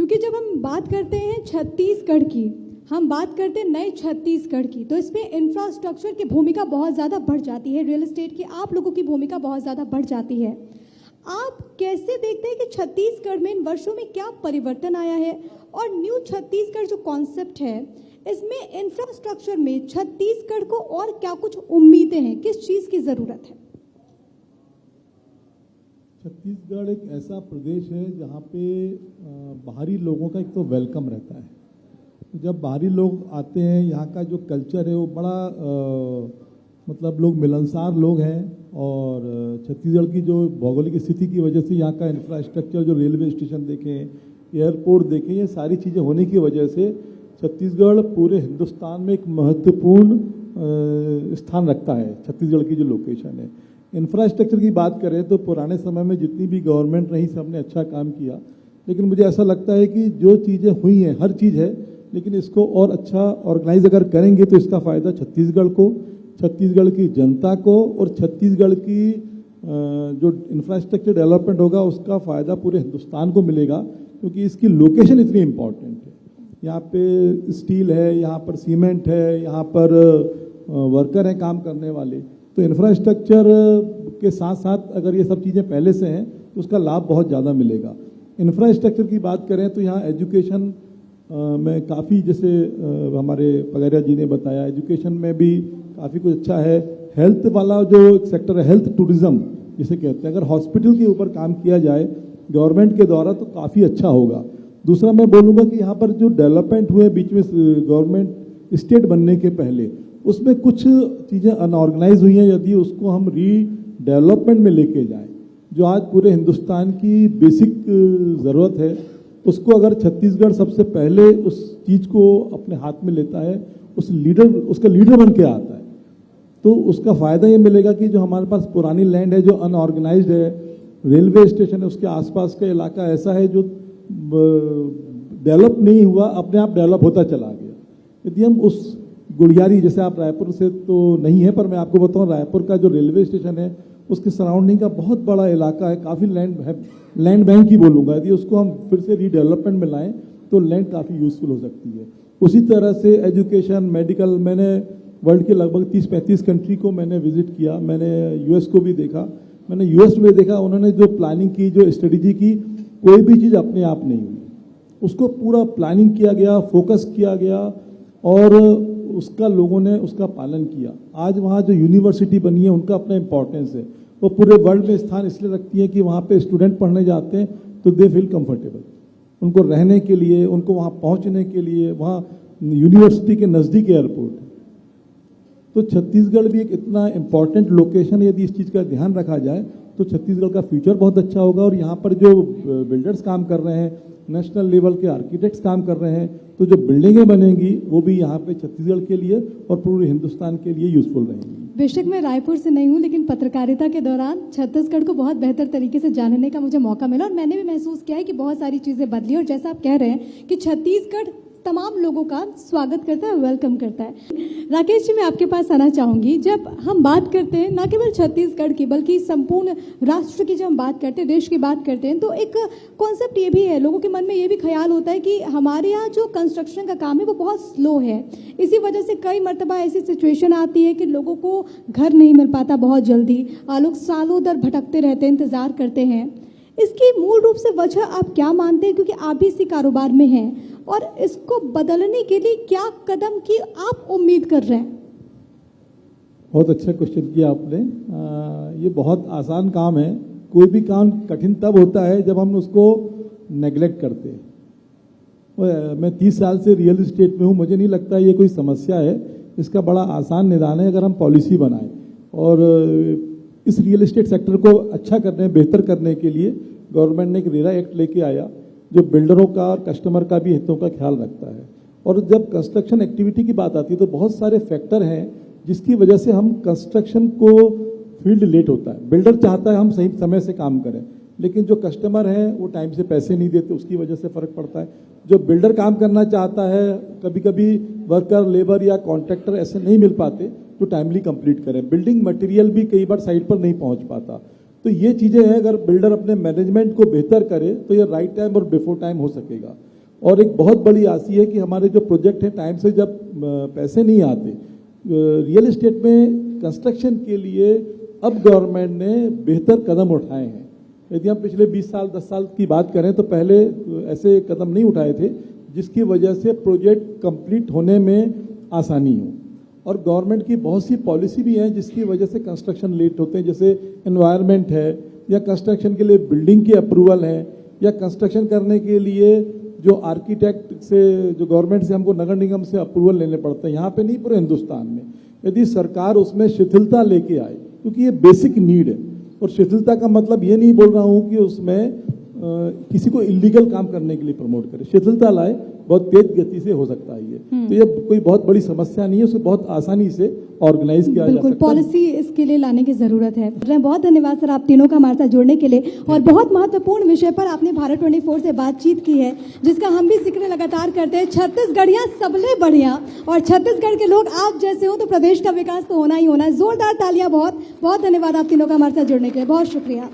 क्योंकि जब हम बात करते हैं छत्तीसगढ़ की, हम बात करते हैं नए छत्तीसगढ़ की, तो इसमें इंफ्रास्ट्रक्चर की भूमिका बहुत ज़्यादा बढ़ जाती है, रियल एस्टेट की आप लोगों की भूमिका बहुत ज़्यादा बढ़ जाती है। आप कैसे देखते हैं कि छत्तीसगढ़ में इन वर्षों में क्या परिवर्तन आया है, और न्यू छत्तीसगढ़ जो कॉन्सेप्ट है इसमें इंफ्रास्ट्रक्चर में छत्तीसगढ़ को और क्या कुछ उम्मीदें हैं, किस चीज़ की ज़रूरत है? छत्तीसगढ़ एक ऐसा प्रदेश है जहाँ पे बाहरी लोगों का एक तो वेलकम रहता है। तो जब बाहरी लोग आते हैं, यहाँ का जो कल्चर है वो बड़ा मतलब लोग मिलनसार लोग हैं, और छत्तीसगढ़ की जो भौगोलिक स्थिति की वजह से यहाँ का इंफ्रास्ट्रक्चर, जो रेलवे स्टेशन देखें, एयरपोर्ट देखें, ये सारी चीज़ें होने की वजह से छत्तीसगढ़ पूरे हिंदुस्तान में एक महत्वपूर्ण स्थान रखता है। छत्तीसगढ़ की जो लोकेशन है, इंफ्रास्ट्रक्चर की बात करें तो पुराने समय में जितनी भी गवर्नमेंट रही सबने अच्छा काम किया, लेकिन मुझे ऐसा लगता है कि जो चीज़ें हुई हैं, हर चीज़ है, लेकिन इसको और अच्छा ऑर्गेनाइज अगर करेंगे तो इसका फ़ायदा छत्तीसगढ़ को, छत्तीसगढ़ की जनता को, और छत्तीसगढ़ की जो इंफ्रास्ट्रक्चर डेवलपमेंट होगा उसका फ़ायदा पूरे हिंदुस्तान को मिलेगा, क्योंकि इसकी लोकेशन इतनी इम्पॉर्टेंट है। यहाँ पे स्टील है, यहाँ पर सीमेंट है, यहाँ पर वर्कर हैं काम करने वाले, तो इंफ्रास्ट्रक्चर के साथ साथ अगर ये सब चीज़ें पहले से हैं तो उसका लाभ बहुत ज़्यादा मिलेगा। इंफ्रास्ट्रक्चर की बात करें तो यहाँ एजुकेशन में काफ़ी, जैसे हमारे पगरिया जी ने बताया, एजुकेशन में भी काफ़ी कुछ अच्छा है। हेल्थ वाला जो एक सेक्टर है, हेल्थ टूरिज्म जिसे कहते हैं, अगर हॉस्पिटल के ऊपर काम किया जाए गवर्नमेंट के द्वारा तो काफ़ी अच्छा होगा। दूसरा मैं बोलूँगा कि यहाँ पर जो डेवलपमेंट हुए बीच में गवर्नमेंट स्टेट बनने के पहले, उसमें कुछ चीज़ें अनऑर्गेनाइज हुई हैं। यदि उसको हम रीडेवलपमेंट में लेके जाएं, जो आज पूरे हिंदुस्तान की बेसिक ज़रूरत है, उसको अगर छत्तीसगढ़ सबसे पहले उस चीज़ को अपने हाथ में लेता है, उसका लीडर बन के आता है, तो उसका फ़ायदा ये मिलेगा कि जो हमारे पास पुरानी लैंड है, जो अनऑर्गेनाइज्ड है, रेलवे स्टेशन है, उसके आसपास का इलाका ऐसा है जो डेवलप नहीं हुआ, अपने आप डेवलप होता चला गया। यदि हम उस गुड़ियारी, जैसे आप रायपुर से तो नहीं है, पर मैं आपको बताऊं, रायपुर का जो रेलवे स्टेशन है उसके सराउंडिंग का बहुत बड़ा इलाका है, काफ़ी लैंड है, लैंड बैंक ही बोलूँगा। यदि उसको हम फिर से रीडेवलपमेंट में लाएँ तो लैंड काफ़ी यूज़फुल हो सकती है। उसी तरह से एजुकेशन, मेडिकल, मैंने वर्ल्ड के लगभग 30-35 कंट्री को मैंने विजिट किया, मैंने यूएस को भी देखा, मैंने यूएस में देखा, उन्होंने जो प्लानिंग की, जो स्ट्रेटजी की, कोई भी चीज़ अपने आप नहीं हुई, उसको पूरा प्लानिंग किया गया, फोकस किया गया, और उसका लोगों ने उसका पालन किया। आज वहाँ जो यूनिवर्सिटी बनी है उनका अपना इम्पोर्टेंस है, वो पूरे वर्ल्ड में स्थान इसलिए रखती है कि वहाँ पे स्टूडेंट पढ़ने जाते हैं तो दे फील कंफर्टेबल, उनको रहने के लिए, उनको वहाँ पहुँचने के लिए, वहाँ यूनिवर्सिटी के नज़दीक एयरपोर्ट है। तो छत्तीसगढ़ भी एक इतना इम्पॉर्टेंट लोकेशन, यदि इस चीज़ का ध्यान रखा जाए तो छत्तीसगढ़ का फ्यूचर बहुत अच्छा होगा। और यहाँ पर जो बिल्डर्स काम कर रहे हैं, नेशनल लेवल के आर्किटेक्ट्स काम कर रहे हैं, तो जो बिल्डिंगें बनेंगी वो भी यहाँ पे छत्तीसगढ़ के लिए और पूरे हिंदुस्तान के लिए यूजफुल रहेंगी। बेशक मैं रायपुर से नहीं हूँ, लेकिन पत्रकारिता के दौरान छत्तीसगढ़ को बहुत बेहतर तरीके से जानने का मुझे मौका मिला, और मैंने भी महसूस किया है कि बहुत सारी चीज़ें बदली, और जैसा आप कह रहे हैं कि छत्तीसगढ़ तमाम लोगों का स्वागत करता है, वेलकम करता है। राकेश जी, मैं आपके पास आना चाहूँगी। जब हम बात करते हैं न केवल छत्तीसगढ़ की बल्कि संपूर्ण राष्ट्र की, जब हम बात करते हैं, देश की बात करते हैं, तो एक कॉन्सेप्ट ये भी है, लोगों के मन में ये भी ख्याल होता है कि हमारे यहाँ जो कंस्ट्रक्शन का काम है वो बहुत स्लो है। इसी वजह से कई मरतबा ऐसी सिचुएशन आती है कि लोगों को घर नहीं मिल पाता बहुत जल्दी, लोग सालों दर भटकते रहते हैं, इंतज़ार करते हैं। इसकी मूल रूप से वजह आप क्या मानते हैं, क्योंकि आप भी इसी कारोबार में हैं, और इसको बदलने के लिए क्या कदम की आप उम्मीद कर रहे हैं? बहुत अच्छा क्वेश्चन किया आपने। ये बहुत आसान काम है। कोई भी काम कठिन तब होता है जब हम उसको नेग्लेक्ट करते हैं। मैं 30 साल से रियल इस्टेट में हूँ, मुझे नहीं लगता ये कोई समस्या है। इसका बड़ा आसान निदान है अगर हम पॉलिसी बनाएं, और इस रियल एस्टेट सेक्टर को अच्छा करने, बेहतर करने के लिए गवर्नमेंट ने एक रेरा एक्ट लेके आया जो बिल्डरों का और कस्टमर का भी हितों का ख्याल रखता है। और जब कंस्ट्रक्शन एक्टिविटी की बात आती है तो बहुत सारे फैक्टर हैं जिसकी वजह से हम कंस्ट्रक्शन को फील्ड लेट होता है। बिल्डर चाहता है हम सही समय से काम करें, लेकिन जो कस्टमर है वो टाइम से पैसे नहीं देते, उसकी वजह से फ़र्क पड़ता है। जो बिल्डर काम करना चाहता है, कभी कभी वर्कर, लेबर या कॉन्ट्रैक्टर ऐसे नहीं मिल पाते जो टाइमली कंप्लीट करें। बिल्डिंग मटेरियल भी कई बार साइट पर नहीं पहुंच पाता। तो ये चीज़ें हैं, अगर बिल्डर अपने मैनेजमेंट को बेहतर करे तो ये राइट टाइम और बिफोर टाइम हो सकेगा। और एक बहुत बड़ी आसी है कि हमारे जो प्रोजेक्ट है टाइम से जब पैसे नहीं आते, रियल एस्टेट में कंस्ट्रक्शन के लिए अब गवर्नमेंट ने बेहतर कदम उठाए हैं। यदि हम पिछले 20 साल 10 साल की बात करें तो पहले ऐसे कदम नहीं उठाए थे, जिसकी वजह से प्रोजेक्ट कंप्लीट होने में आसानी हो। और गवर्नमेंट की बहुत सी पॉलिसी भी हैं जिसकी वजह से कंस्ट्रक्शन लेट होते हैं, जैसे एनवायरनमेंट है, या कंस्ट्रक्शन के लिए बिल्डिंग की अप्रूवल है, या कंस्ट्रक्शन करने के लिए जो आर्किटेक्ट से, जो गवर्नमेंट से हमको नगर निगम से अप्रूवल लेने पड़ते हैं। यहाँ पे नहीं, पूरे हिंदुस्तान में यदि सरकार उसमें शिथिलता लेके आए, क्योंकि ये बेसिक नीड है। और शिथिलता का मतलब ये नहीं बोल रहा हूँ कि उसमें किसी को इलीगल काम करने के लिए प्रमोट करे, शिथिलता लाए, बहुत तेज गति से हो सकता है ये। तो ये कोई बहुत बड़ी समस्या नहीं है, उसे बहुत आसानी से ऑर्गेनाइज किया जा सकता है। बिल्कुल, पॉलिसी इसके लिए लाने की जरूरत है। बहुत धन्यवाद सर आप तीनों का हमारे साथ जुड़ने के लिए, और बहुत महत्वपूर्ण विषय पर आपने भारत 24 से बातचीत की है, जिसका हम भी जिक्र लगातार करते हैं। छत्तीसगढ़िया सबले बढ़िया, और छत्तीसगढ़ के लोग आप जैसे हो तो प्रदेश का विकास तो होना ही होना है। जोरदार तालियां। बहुत बहुत धन्यवाद आप तीनों का हमारे साथ जुड़ने के लिए, बहुत शुक्रिया।